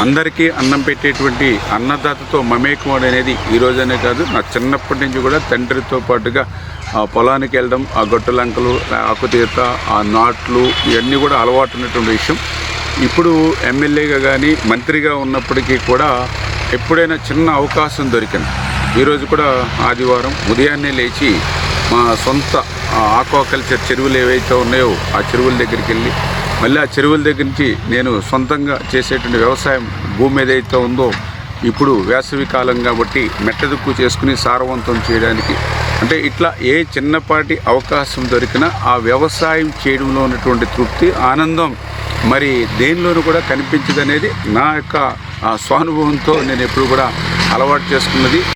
అందరికీ అన్నం పెట్టేటువంటి అన్నదాతతో మమేకం అనేది ఈ రోజనే కాదు, నా చిన్నప్పటి నుంచి కూడా తండ్రితో పాటుగా పొలానికి వెళ్ళడం, ఆ గొట్టలంకలు, ఆకుతీత, ఆ నాట్లు ఇవన్నీ కూడా అలవాటు ఉన్నటువంటి విషయం. ఇప్పుడు ఎమ్మెల్యేగా కానీ మంత్రిగా ఉన్నప్పటికీ కూడా ఎప్పుడైనా చిన్న అవకాశం దొరికింది. ఈరోజు కూడా ఆదివారం ఉదయాన్నే లేచి మా సొంత ఆక్వాకల్చర్ చెరువులు ఏవైతే ఉన్నాయో ఆ చెరువుల దగ్గరికి వెళ్ళి మళ్ళీ ఆ చెరువుల దగ్గర నుంచి నేను సొంతంగా చేసేటువంటి వ్యవసాయం భూమి ఏదైతే ఉందో ఇప్పుడు వేసవి కాలం కాబట్టి మెట్టదుక్కు చేసుకుని సారవంతం చేయడానికి, అంటే ఇట్లా ఏ చిన్నపాటి అవకాశం దొరికినా ఆ వ్యవసాయం చేయడంలో ఉన్నటువంటి తృప్తి, ఆనందం మరి దేనిలోనూ కూడా కనిపించదనేది నా యొక్క స్వానుభవంతో నేను ఎప్పుడు కూడా అలవాటు చేసుకున్నది.